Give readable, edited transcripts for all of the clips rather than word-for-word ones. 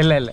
ഇല്ല ഇല്ല.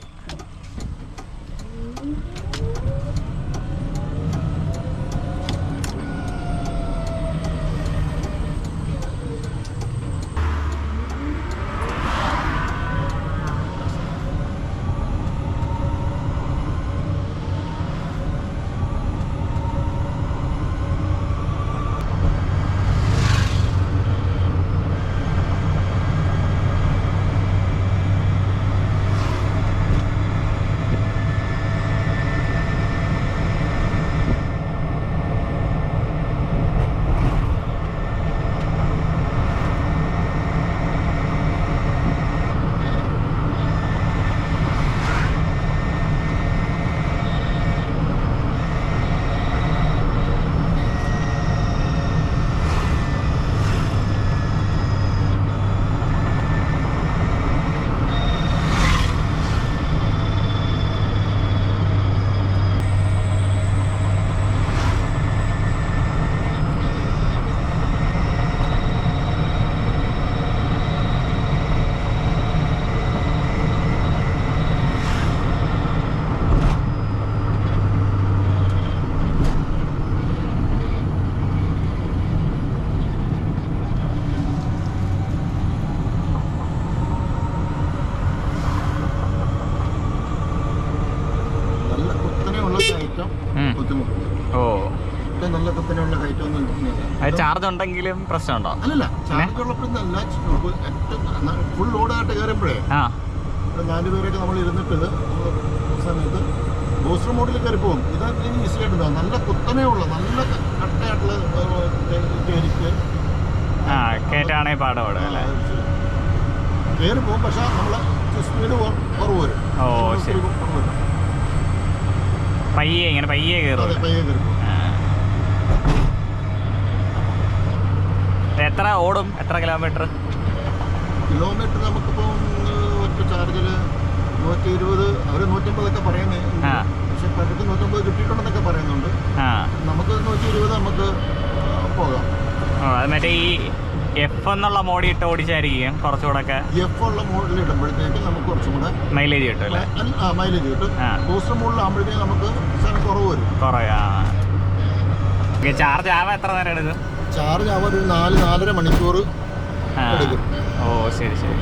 ചാർജ് ഉണ്ടെങ്കിലും പ്രശ്നമുണ്ടോ? അല്ലല്ല, ചാർജ് ഉള്ളപ്പോഴല്ല, ഫുൾ ലോഡായിട്ട് കയറുമ്പോഴേ 4 പേരൊക്കെ നമ്മൾ ഇരുന്നിട്ട് സമയത്ത് ബൂസ്റ്റർ മോഡിൽ കയറി പോകും. ഇതൊക്കെ ഈസി ആയിട്ട് നല്ല കുത്തനെ ഉള്ള നല്ല കട്ടയായിട്ടുള്ള കേട്ടാണെ പാടോടെ കയറി പോകും. പക്ഷെ നമ്മൾ സ്പീഡ് കുറവ് വരും. ഓ ശരി. പയ്യെ ഇങ്ങനെ പയ്യെ കയറും. പയ്യെ കയറി പോകും. എത്ര ഓടും? എത്ര കിലോമീറ്റർ? കിലോമീറ്റർ നമുക്കിപ്പോൾ ഒറ്റ ചാർജിൽ 120, അവർ 150 പറയുന്നത്. പക്ഷെ പലർക്ക് 150 കിട്ടിയിട്ടുണ്ടെന്നൊക്കെ പറയുന്നുണ്ട്. നമുക്ക് 120 നമുക്ക് പോകാം. അത് മറ്റേ ഈ എഫ് എന്നുള്ള മോഡിൽ ഇട്ട് ഓടിച്ചായിരിക്കും കുറച്ചുകൂടെ ഒക്കെ. എഫ് ഉള്ള മോഡിൽ ഇടുമ്പോഴത്തേക്കും നമുക്ക് കുറച്ചും കൂടെ മൈലേജ് കിട്ടും അല്ലേ? മൈലേജ് കിട്ടും. ബൂസ്റ്റർ മോഡിലാകുമ്പോഴത്തേക്കും നമുക്ക് കുറവ് വരും. കുറയാ. ചാർജ് ആവാൻ എത്ര നേരം എടുക്കും? ചാർജ് ആവാൻ ഒരു 4-4.5 മണിക്കൂർ എടുക്കും. ഓ ശരി ശരി.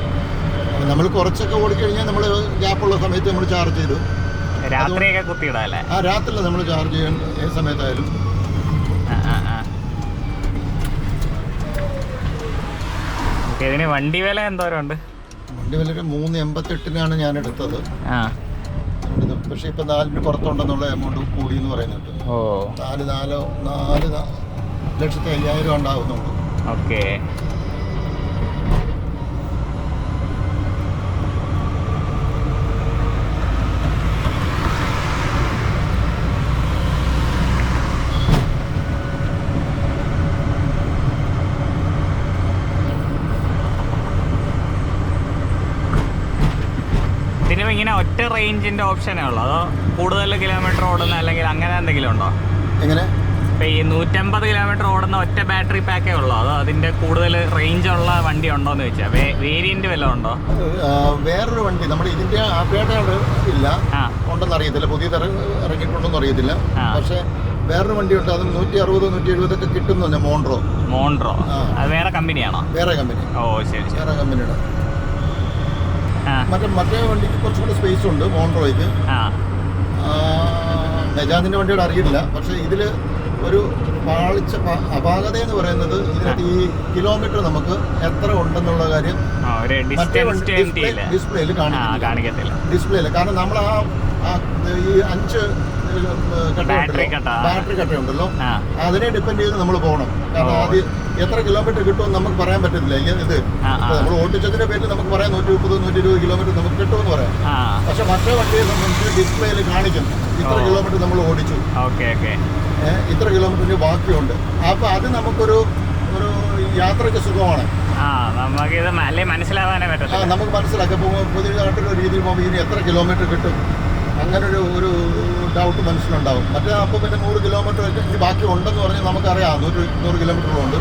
നമ്മൾ കുറച്ചൊക്കെ ഓടിക്കഴിഞ്ഞാൽ നമ്മൾ ഗ്യാപ്പുള്ള സമയത്ത് നമ്മൾ ചാർജ് ചെയ്തു. രാത്രിയൊക്കെ കുത്തിയിടാം അല്ലേ? രാത്രിയിൽ നമ്മൾ ചാർജ് ചെയ്യാൻ ഏത് സമയത്തായാലും. ഇതിന് വണ്ടി വില എന്തോരം ഉണ്ട്? വണ്ടി വില 388 ഞാൻ എടുത്തത്. പക്ഷെ ഇപ്പൊ 4 പുറത്തുണ്ടെന്നുള്ള എമൗണ്ട് കൂടി എന്ന് പറയുന്നുണ്ട്. 4,05,000 ഉണ്ടാവുന്നുണ്ട്. ഓക്കെ. ഇതിനും ഇങ്ങനെ ഒറ്റ റേഞ്ചിന്റെ ഓപ്ഷനേ ഉള്ളൂ, അതോ കൂടുതൽ കിലോമീറ്റർ ഓടുന്ന അല്ലെങ്കിൽ അങ്ങനെ എന്തെങ്കിലും ഉണ്ടോ? എങ്ങനെ? ഇപ്പൊ ഈ 150 കിലോമീറ്റർ ഓടുന്ന ഒറ്റ ബാറ്ററി പാക്കേ ഉള്ളൂ, അതോ അതിന്റെ കൂടുതൽ റേഞ്ച് ഉള്ള വണ്ടി ഉണ്ടോന്ന് ചോദിച്ചാൽ വേരിയന്റ് വല്ലതും ഉണ്ടോ? വേറൊരു വണ്ടി നമ്മുടെ ഇതിന്റെ ആപ്പേട്ട ഇല്ല, ഉണ്ടെന്ന് അറിയത്തില്ല, പുതിയത് ഇറങ്ങിയിട്ടുണ്ടോന്ന് അറിയത്തില്ല. പക്ഷെ വേറൊരു വണ്ടിയുണ്ട്, അത് 160-170 ഒക്കെ കിട്ടുന്നു. മോൺട്രോ അത് വേറെ കമ്പനിയാണോ? വേറെ കമ്പനി. ഓ ശരി. വേറെ കമ്പനിയുടെ മറ്റേ വണ്ടിക്ക് കുറച്ചും കൂടെ സ്പേസ് ഉണ്ട് മോൺട്രോയ്ക്ക്. ബജാജിന്റെ വണ്ടിയോട് അറിയില്ല. പക്ഷെ ഇതില് ഒരു അപാകത എന്ന് പറയുന്നത് ഇതിനകത്ത് ഈ കിലോമീറ്റർ നമുക്ക് എത്ര ഉണ്ടെന്നുള്ള കാര്യം ഡിസ്പ്ലേയിൽ കാണിക്കത്തില്ല. ഡിസ്പ്ലേയിൽ കാരണം നമ്മൾ ഈ 5 ബാറ്ററി കട്ടയുണ്ടല്ലോ, അതിനെ ഡിപ്പെൻഡ് ചെയ്ത് നമ്മൾ പോകണം. കാരണം ആദ്യം എത്ര കിലോമീറ്റർ കിട്ടുമെന്ന് നമുക്ക് പറയാൻ പറ്റത്തില്ല. ഇത് നമ്മൾ ഓടിച്ചതിന്റെ പേരിൽ നമുക്ക് പറയാം 130-120 കിലോമീറ്റർ നമുക്ക് കിട്ടുമെന്ന് പറയാം. പക്ഷെ മറ്റേ വണ്ടിയെ സംബന്ധിച്ച് ഡിസ്പ്ലേയിൽ കാണിക്കും ഇത്ര കിലോമീറ്റർ നമ്മൾ ഓടിച്ചു, ഇത്ര കിലോമീറ്ററിന് ബാക്കിയുണ്ട്. അപ്പൊ അത് നമുക്കൊരു യാത്രയ്ക്ക് സുഖമാണ്. നമുക്ക് മനസ്സിലാക്കാം പുതിയതായിട്ടൊരു രീതിയിൽ പോകുമ്പോൾ ഇനി എത്ര കിലോമീറ്റർ കിട്ടും, അങ്ങനെ ഒരു ഡൗട്ട് മനസ്സിലുണ്ടാവും. മറ്റേ അപ്പോൾ പിന്നെ 100 കിലോമീറ്റർ ബാക്കി ഉണ്ടെന്ന് പറഞ്ഞാൽ നമുക്കറിയാം 100 കിലോമീറ്ററുണ്ട്.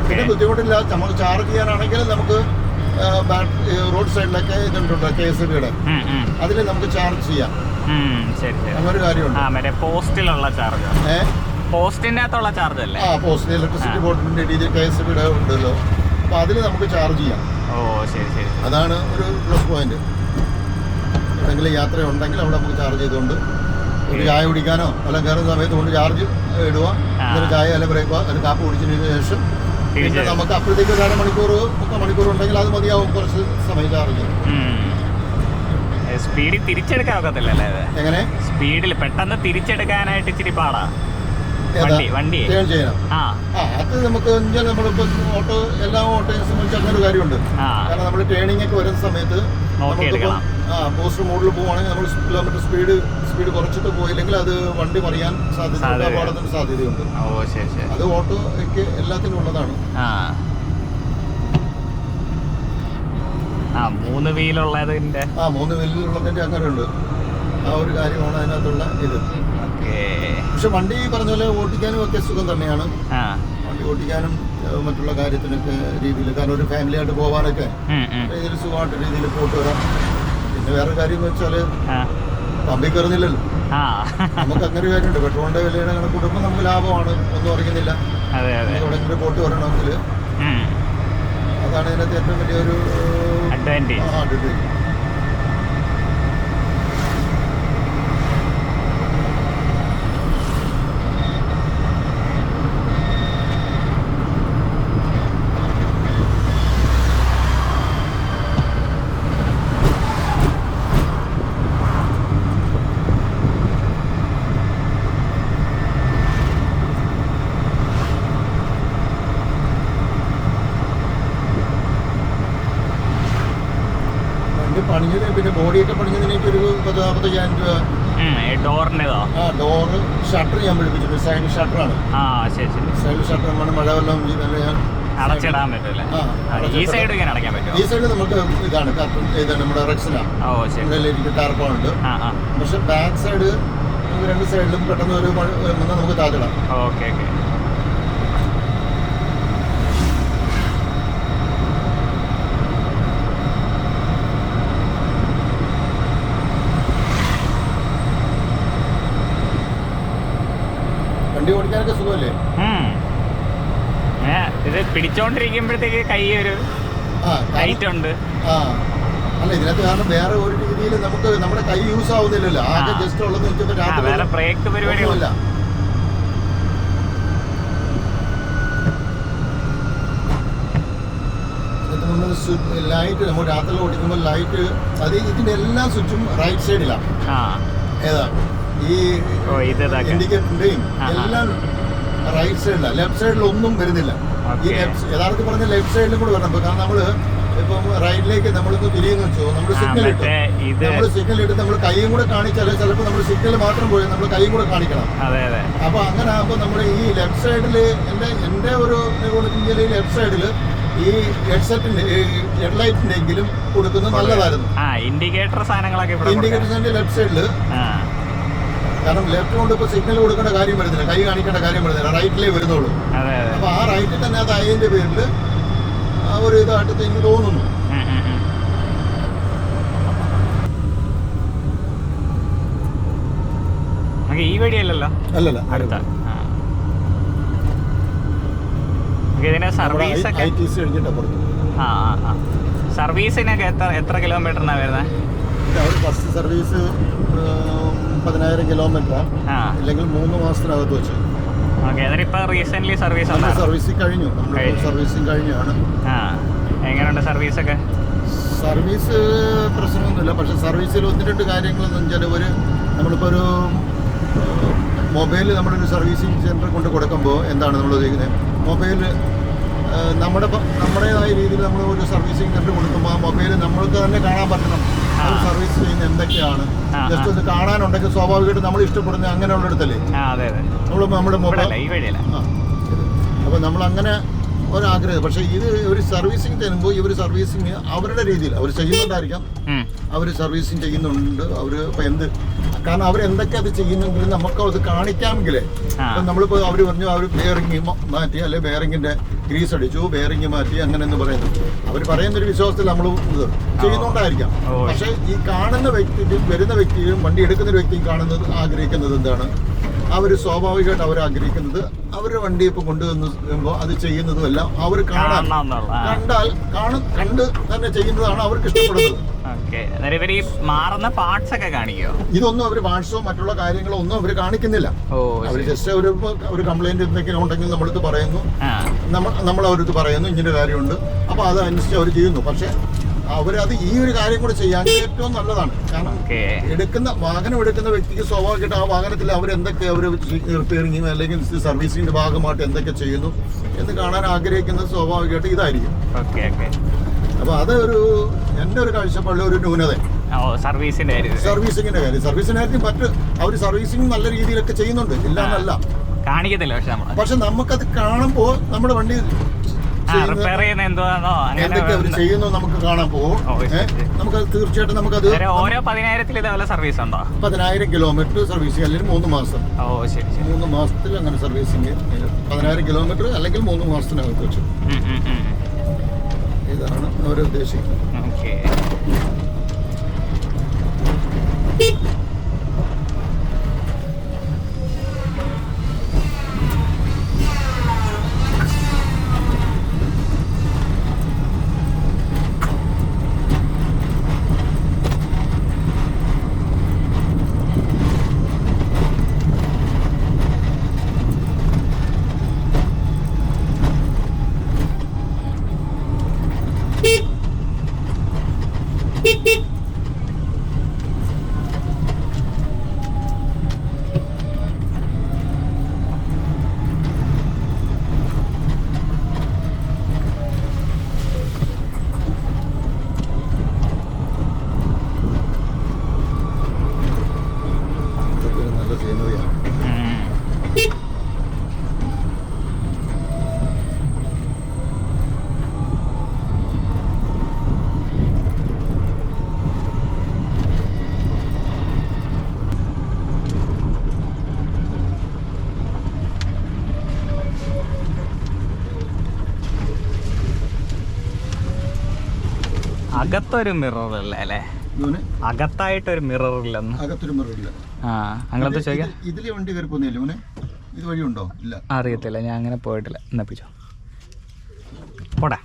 പിന്നെ ബുദ്ധിമുട്ടില്ല. നമുക്ക് ചാർജ് ചെയ്യാനാണെങ്കിൽ നമുക്ക് റോഡ് സൈഡിലൊക്കെ ഇതുണ്ട് KSBയുടെ, അതിൽ നമുക്ക് ചാർജ് ചെയ്യാം. ശരി ശരി. അങ്ങനൊരു കാര്യമുണ്ട്. മറ്റേ പോസ്റ്റിലുള്ള ചാർജ്, പോസ്റ്റിന്റെ അകത്തുള്ള ചാർജ് അല്ലേ? പോസ്റ്റിൽ ഇലക്ട്രിസിറ്റി ബോർഡിന്റെ രീതിയിൽ KSBയുടെ ഉണ്ടല്ലോ, അപ്പോൾ അതിൽ നമുക്ക് ചാർജ് ചെയ്യാം. ഓ ശരി ശരി. അതാണ് ഒരു പ്ലസ് പോയിന്റ്. എന്തെങ്കിലും യാത്ര ഉണ്ടെങ്കിൽ അവിടെ നമുക്ക് ചാർജ് ചെയ്തുകൊണ്ട് ഒരു ചായ കുടിക്കാനോ അല്ലെങ്കിൽ കയറുന്ന സമയത്ത് കൊണ്ട് ചാർജ് ഇടുക, എന്നിട്ട് ചായ അല്ലെങ്കിൽ ബ്രേക്ക്ഫാസ്റ്റ് അല്ലെങ്കിൽ കാപ്പി കുടിച്ചതിന് ശേഷം പിന്നെ നമുക്ക് അപ്പോഴത്തേക്ക് ഒരു 3 മണിക്കൂർ ഉണ്ടെങ്കിൽ അത് മതിയാവും, കുറച്ച് സമയം ചാർജ് ചെയ്യും. സ്പീഡിൽ തിരിച്ചെടുക്കാൻ ഒക്കത്തില്ലല്ലേ? എങ്ങനെ സ്പീഡിൽ പെട്ടെന്ന് തിരിച്ചെടുക്കാനായിട്ട് ഇച്ചിരി പാടാ വണ്ടി ടേൺ ചെയ്യണം. അത് നമുക്ക് നമ്മളിപ്പോ എല്ലാ ഓട്ടോയെ സംബന്ധിച്ച് അങ്ങനെ ഒരു കാര്യമുണ്ട്. കാരണം നമ്മൾ ടേണിംഗ് ഒക്കെ വരുന്ന സമയത്ത് പോസ്റ്റ് മോഡിൽ പോവുകയാണെങ്കിൽ നമ്മൾ കിലോമീറ്റർ സ്പീഡ് കുറച്ചിട്ട് പോയില്ലെങ്കിൽ അത് വണ്ടി മറിയാൻ സാധ്യതയുണ്ട്, അപകടത്തിന് സാധ്യതയുണ്ട്. അത് ഓട്ടോയ്ക്ക് എല്ലാത്തിനും ഉള്ളതാണ്. 3 വീലുള്ളതിന്റെ 3 വീലുള്ളതിന്റെ അങ്ങനെ ഉണ്ട്. ആ ഒരു കാര്യമാണ് അതിനകത്തുള്ള ഇത്. പക്ഷെ വണ്ടി പറഞ്ഞ പോലെ ഓടിക്കാനും ഒക്കെ സുഖം തന്നെയാണ്. വണ്ടി ഓടിക്കാനും മറ്റുള്ള കാര്യത്തിനൊക്കെ രീതിയിൽ, കാരണം ഒരു ഫാമിലി ആയിട്ട് പോകാനൊക്കെ രീതിയിൽ സുഖമായിട്ട് രീതിയിൽ പോയിട്ട് വരാം. പിന്നെ വേറെ കാര്യം എന്ന് വെച്ചാല് പമ്പിൽ കയറുന്നില്ലല്ലോ. നമുക്ക് അങ്ങനെ ഒരു കാര്യമുണ്ട്. പെട്രോളിന്റെ വിലയുടെ കണക്കൂട്ടുമ്പോൾ നമുക്ക് ലാഭമാണ്, ഒന്നും അറിയുന്നില്ല. എവിടെയെങ്കിലും പോയിട്ട് വരണമെങ്കിൽ അതാണ് ഇതിനകത്ത് ഏറ്റവും വലിയൊരു അഡ്വാൻറ്റേജ്. പണിഞ്ഞത് പിന്നെ ബോഡിയൊക്കെ പണിഞ്ഞതിന് എനിക്കൊരു 40,000 രൂപ. ഡോറ് ഷട്ടർ ഞാൻ പിടിപ്പിച്ചിട്ടുണ്ട്. സൈഡ് ഷട്ടറാണ്. സൈഡ് ഷട്ടറാണ്. മഴവെള്ളം ഞാൻ അടച്ചിടാൻ പറ്റില്ല. ഈ സൈഡ് നമുക്ക് ഇതാണ് നമ്മുടെ റെക്സിനാണ്. ടാർപ്പാണുണ്ട്. പക്ഷെ ബാക്ക് സൈഡ് 2 സൈഡിലും പെട്ടെന്ന് ഒരു നമുക്ക് താത്തിടാം. വണ്ടി ഓടിക്കാനൊക്കെ സുഖമല്ലേ? ഇത് പിടിച്ചോണ്ടിരിക്കുമ്പോഴത്തേക്ക് കൈ ഒരു ടൈറ്റ് ഉണ്ട്. അല്ല ഇതിനകത്ത് കാരണം വേറെ ഒരു രീതിയിൽ നമുക്ക് നമ്മുടെ കൈ യൂസ് ആവുന്നില്ലല്ലോ. ആകെ ജസ്റ്റ് ഉള്ളത് വേറെ ബ്രേക്ക് പരിപാടികളില്ല. ലൈറ്റ് നമ്മൾ രാത്രി ഓടിക്കുമ്പോൾ ലൈറ്റ് അത് ഇതിന്റെ എല്ലാ സ്വിച്ചും റൈറ്റ് സൈഡിലാണ്. ഏതാ ഈ ഇൻഡിക്കേറ്ററിന്റെയും എല്ലാം റൈറ്റ് സൈഡിലാണ്. ലെഫ്റ്റ് സൈഡിൽ ഒന്നും വരുന്നില്ല. ഈ യഥാർത്ഥത്തിൽ പറഞ്ഞ ലെഫ്റ്റ് സൈഡിലും കൂടെ വരണം. കാരണം നമ്മള് ഇപ്പം റൈറ്റിലേക്ക് നമ്മളിന്ന് തിരിയുന്ന വെച്ചോ, നമ്മൾ സിഗ്നൽ ഇട്ട് നമ്മൾ കൈയും കൂടെ കാണിച്ചാൽ ചിലപ്പോൾ നമ്മൾ സിഗ്നൽ മാത്രം പോയി നമ്മൾ കൈയും കൂടെ കാണിക്കണം. അപ്പൊ അങ്ങനെ ആകുമ്പോൾ നമ്മൾ ഈ ലെഫ്റ്റ് സൈഡില് എന്റെ ഒരു ജില്ലയിൽ ലെഫ്റ്റ് സൈഡില് ഈ ഹെഡ്സെറ്റിന്റെ ഹെഡ്ലൈറ്റിന്റെ എങ്കിലും കൊടുക്കുന്നത് നല്ലതായിരുന്നു. ഇൻഡിക്കേറ്റർ സാധനങ്ങളൊക്കെ ലെഫ്റ്റ് സൈഡില്, കാരണം ലെഫ്റ്റ് കൊണ്ട് ഇപ്പൊ സിഗ്നൽ കൊടുക്കേണ്ട കാര്യം വരുന്നില്ല, കൈ കാണിക്കേണ്ട കാര്യം വരുന്നില്ല, റൈറ്റിലേ വരുന്നുള്ളൂ. അപ്പൊ ആ റൈറ്റിൽ തന്നെ അത് ആയതിന്റെ പേരിൽ ആ ഒരു ഇതായിട്ട് എനിക്ക് തോന്നുന്നു. ഈ വഴിയല്ലല്ലോ, അല്ലല്ല അടുത്ത സർവീസിനൊക്കെ എത്ര കിലോമീറ്ററിനാ വരുന്നത്? ഫസ്റ്റ് സർവീസ് 10,000 കിലോമീറ്ററാണ്, ഇല്ലെങ്കിൽ 3 മാസത്തിനകത്ത് വെച്ച്. സർവീസിങ് കഴിഞ്ഞു, സർവീസിങ് കഴിഞ്ഞാണ്. എങ്ങനെയുണ്ട് സർവീസൊക്കെ? സർവീസ് പ്രശ്നമൊന്നുമില്ല. പക്ഷെ സർവീസിൽ 1-2 കാര്യങ്ങളെന്ന് വെച്ചാൽ നമ്മളിപ്പോൾ ഒരു മൊബൈൽ നമ്മളൊരു സർവീസിങ് സെൻറ്റർ കൊണ്ട് കൊടുക്കുമ്പോൾ എന്താണ് നമ്മൾ ചെയ്യുന്നത്, മൊബൈൽ നമ്മുടേതായ രീതിയിൽ നമ്മൾ ഒരു സർവീസിങ് സെൻറ്റർ കൊടുക്കുമ്പോൾ ആ മൊബൈൽ നമ്മൾക്ക് തന്നെ കാണാൻ പറ്റണം സർവീസ് ചെയ്യുന്ന എന്തൊക്കെയാണ്. ജസ്റ്റ് ഒന്ന് കാണാനുണ്ടെങ്കിൽ സ്വാഭാവികമായിട്ട് നമ്മൾ ഇഷ്ടപ്പെടുന്ന അങ്ങനെയുള്ളിടത്തല്ലേ നമ്മൾ നമ്മുടെ മൊബൈൽ. അപ്പോൾ നമ്മളങ്ങനെ ഒരാഗ്രഹം. പക്ഷേ ഇത് ഒരു സർവീസിങ് ചെയ്യുമ്പോൾ ഇവർ സർവീസിങ് അവരുടെ രീതിയിൽ അവർ ചെയ്യുന്നുണ്ടായിരിക്കാം. അവർ സർവീസിങ് ചെയ്യുന്നുണ്ട്. അവർ ഇപ്പം കാരണം അവരെന്തൊക്കെ അത് ചെയ്യുന്നെങ്കിലും നമുക്ക് അത് കാണിക്കാമെങ്കിലേ. ഇപ്പം നമ്മളിപ്പോൾ അവർ പറഞ്ഞു അവർ ബെയറിങ് മാറ്റി, അല്ലെങ്കിൽ ബെയറിങ്ങിൻ്റെ ഗ്രീസ് അടിച്ചു, ബെയറിങ് മാറ്റി, അങ്ങനെ എന്ന് പറയുന്നത് അവർ പറയുന്നൊരു വിശ്വാസത്തിൽ നമ്മൾ ഇത് ചെയ്യുന്നുണ്ടായിരിക്കാം. പക്ഷേ ഈ കാണുന്ന വ്യക്തിയും വരുന്ന വ്യക്തിയും വണ്ടി എടുക്കുന്ന വ്യക്തിയും ആഗ്രഹിക്കുന്നത് എന്താണ്? അവർ സ്വാഭാവികമായിട്ട് അവർ ആഗ്രഹിക്കുന്നത് അവരുടെ വണ്ടി ഇപ്പം കൊണ്ടുവന്നുമ്പോൾ അത് ചെയ്യുന്നതും എല്ലാം അവർ കണ്ട് തന്നെ ചെയ്യുന്നതാണ് അവർക്ക് ഇഷ്ടപ്പെടുന്നത്. ഇതൊന്നും അവർ പാർട്സോ മറ്റുള്ള കാര്യങ്ങളോ ഒന്നും അവർ കാണിക്കുന്നില്ല. അവർ ജസ്റ്റ് ഒരു കംപ്ലൈന്റ് എന്തെങ്കിലും ഉണ്ടെങ്കിൽ നമ്മളടുത്ത് പറയുന്നു, നമ്മൾ അവരടുത്ത് പറയുന്നു ഇങ്ങനെ കാര്യമുണ്ട്, അപ്പോൾ അതനുസരിച്ച് അവർ ചെയ്യുന്നു. പക്ഷേ അവരത് ഈ ഒരു കാര്യം കൂടെ ചെയ്യാൻ ഏറ്റവും നല്ലതാണ്. കാരണം വാഹനം എടുക്കുന്ന വ്യക്തിക്ക് സ്വാഭാവികമായിട്ട് ആ വാഹനത്തിൽ അവരെന്തൊക്കെ അവർ റിപ്പയറിങ്ങും അല്ലെങ്കിൽ സർവീസിന്റെ ഭാഗമായിട്ട് എന്തൊക്കെ ചെയ്യുന്നു എന്ന് കാണാൻ ആഗ്രഹിക്കുന്നത് സ്വാഭാവികമായിട്ട് ഇതായിരിക്കും. അപ്പൊ അതൊരു എൻ്റെ ഒരു കാഴ്ചപ്പാടിലെ ഒരു ന്യൂനത. സർവീസിങ്ങിന്റെ കാര്യത്തിൽ അവർ സർവീസിങ് നല്ല രീതിയിലൊക്കെ ചെയ്യുന്നുണ്ട്, ഇല്ലാന്നല്ല, കാണിക്കത്തില്ല. പക്ഷെ നമുക്കത് കാണുമ്പോൾ നമ്മുടെ വണ്ടി എന്തൊക്കെ അവർ ചെയ്യുന്നു നമുക്ക് കാണാൻ പോകും. നമുക്കത് തീർച്ചയായിട്ടും നമുക്കത് ഓരോ 10,000 സർവീസ് ഉണ്ടോ? 10,000 കിലോമീറ്റർ സർവീസിങ് അല്ലെങ്കിൽ 3 മാസം. 3 മാസത്തിൽ അങ്ങനെ സർവീസിങ് 10,000 കിലോമീറ്റർ അല്ലെങ്കിൽ 3 മാസത്തിനകത്ത് വെച്ചു. ഇതാണ് അവർ ഉദ്ദേശിക്കുന്നത്. അകത്തൊരു മിറർ ഇല്ല അല്ലേ? അകത്തായിട്ടൊരു മിറർ ഇല്ലെന്ന്. അകത്തൊരു മിറർ ഇല്ല. അങ്ങനത്തെ ചോദിക്കാം. ഇതിലെ വണ്ടി കയറി പോകുന്നില്ല, ഇത് വഴിയുണ്ടോ? ഇല്ല, അറിയത്തില്ല, ഞാൻ അങ്ങനെ പോയിട്ടില്ല. എന്നാ പിടിച്ചോ, പോടാ.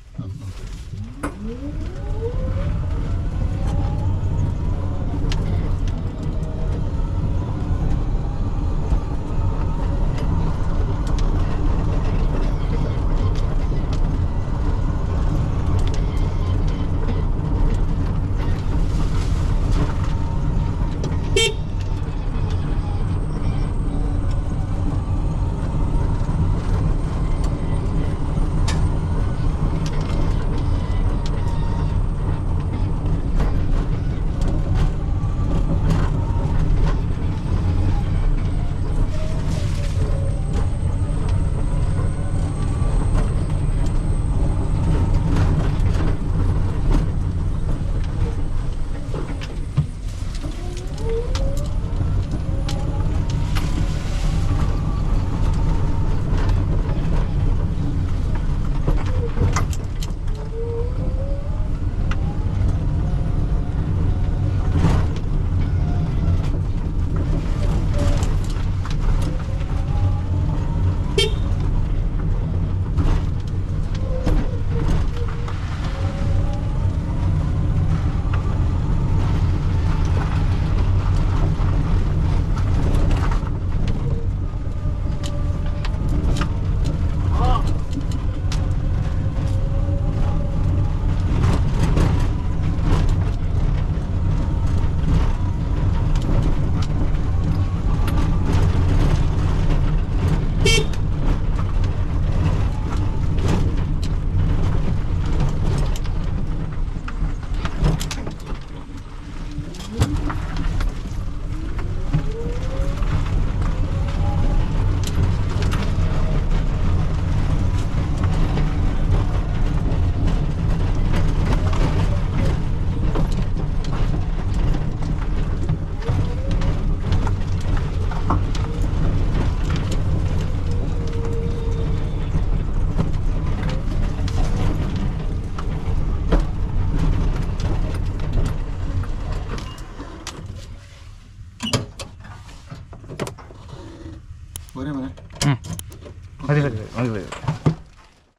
പോരെ മോനെ മതി മതി മതി മതി